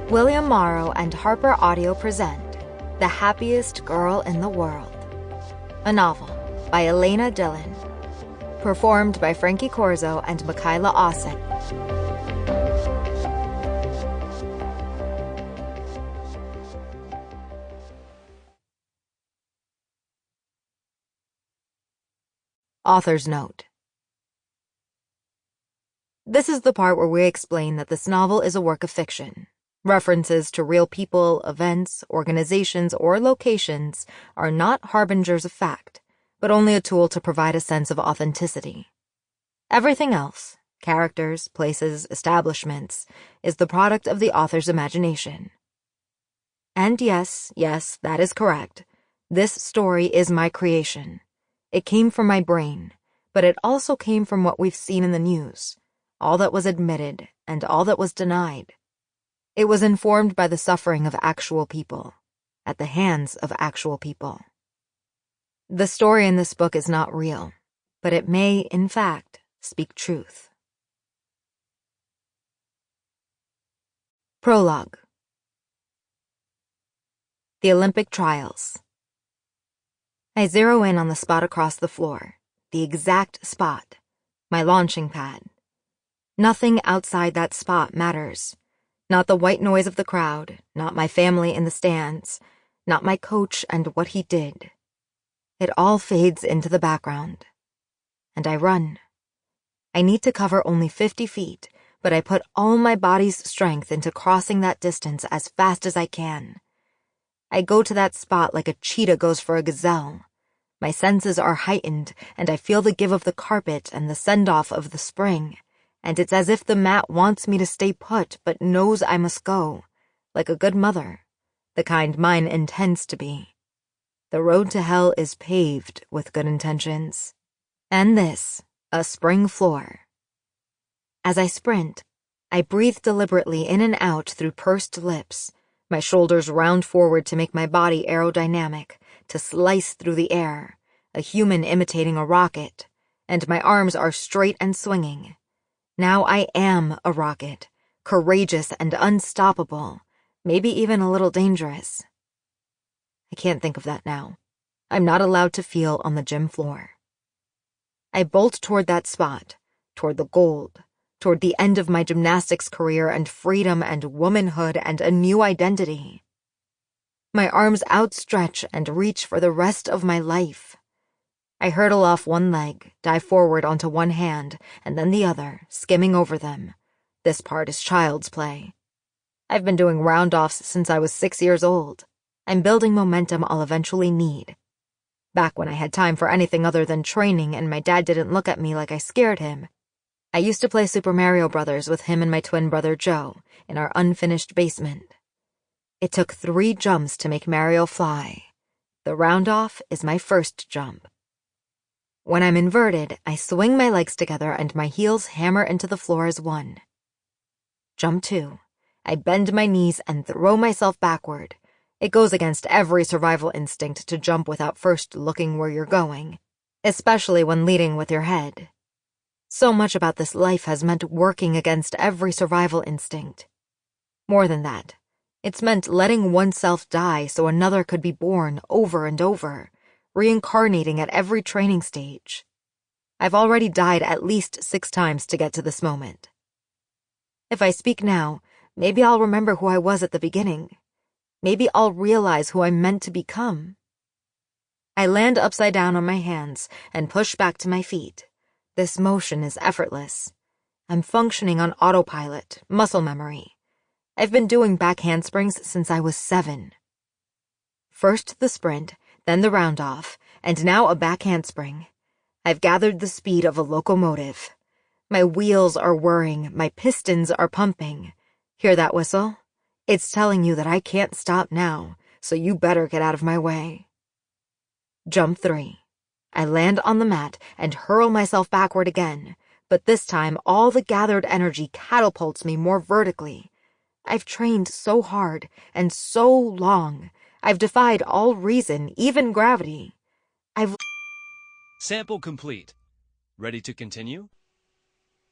William Morrow and HarperAudio present The Happiest Girl in the World, a novel by Alena Dillon, performed by Frankie Corzo and Mikhaila Aaseng. Author's note. This is the part where we explain that this novel is a work of fiction. References to real people, events, organizations, or locations are not harbingers of fact, but only a tool to provide a sense of authenticity. Everything else, characters, places, establishments, is the product of the author's imagination. And yes, that is correct. This story is my creation. It came from my brain, but it also came from what we've seen in the news, all that was admitted and all that was denied. It was informed by the suffering of actual people, at the hands of actual people. The story in this book is not real, but it may, in fact, speak truth. Prologue. The Olympic Trials. I zero in on the spot across the floor, the exact spot, my launching pad. Nothing outside that spot matters. Not the white noise of the crowd, not my family in the stands, not my coach and what he did. It all fades into the background. And I run. I need to cover only 50 feet, but I put all my body's strength into crossing that distance as fast as I can. I go to that spot like a cheetah goes for a gazelle. My senses are heightened, and I feel the give of the carpet and the send-off of the spring. And it's as if the mat wants me to stay put but knows I must go, like a good mother, the kind mine intends to be. The road to hell is paved with good intentions. And this, a spring floor. As I sprint, I breathe deliberately in and out through pursed lips, my shoulders round forward to make my body aerodynamic, to slice through the air, a human imitating a rocket, and my arms are straight and swinging. Now I am a rocket, courageous and unstoppable, maybe even a little dangerous. I can't think of that now. I'm not allowed to feel on the gym floor. I bolt toward that spot, toward the gold, toward the end of my gymnastics career and freedom and womanhood and a new identity. My arms outstretch and reach for the rest of my life. I hurdle off one leg, dive forward onto one hand, and then the other, skimming over them. This part is child's play. I've been doing round-offs since I was 6 years old. I'm building momentum I'll eventually need. Back when I had time for anything other than training and my dad didn't look at me like I scared him, I used to play Super Mario Brothers with him and my twin brother Joe in our unfinished basement. It took 3 jumps to make Mario fly. The round-off is my first jump. When I'm inverted, I swing my legs together and my heels hammer into the floor as one. Jump 2. I bend my knees and throw myself backward. It goes against every survival instinct to jump without first looking where you're going, especially when leading with your head. So much about this life has meant working against every survival instinct. More than that, it's meant letting oneself die so another could be born over and over, reincarnating at every training stage. I've already died at least 6 times to get to this moment. If I speak now, maybe I'll remember who I was at the beginning. Maybe I'll realize who I'm meant to become. I land upside down on my hands and push back to my feet. This motion is effortless. I'm functioning on autopilot, muscle memory. I've been doing back handsprings since I was 7. First the sprint, then the round-off, and now a back handspring. I've gathered the speed of a locomotive. My wheels are whirring, my pistons are pumping. Hear that whistle? It's telling you that I can't stop now, so you better get out of my way. Jump 3. I land on the mat and hurl myself backward again, but this time all the gathered energy catapults me more vertically. I've trained so hard and so long. I've defied all reason, even gravity. Sample complete. Ready to continue?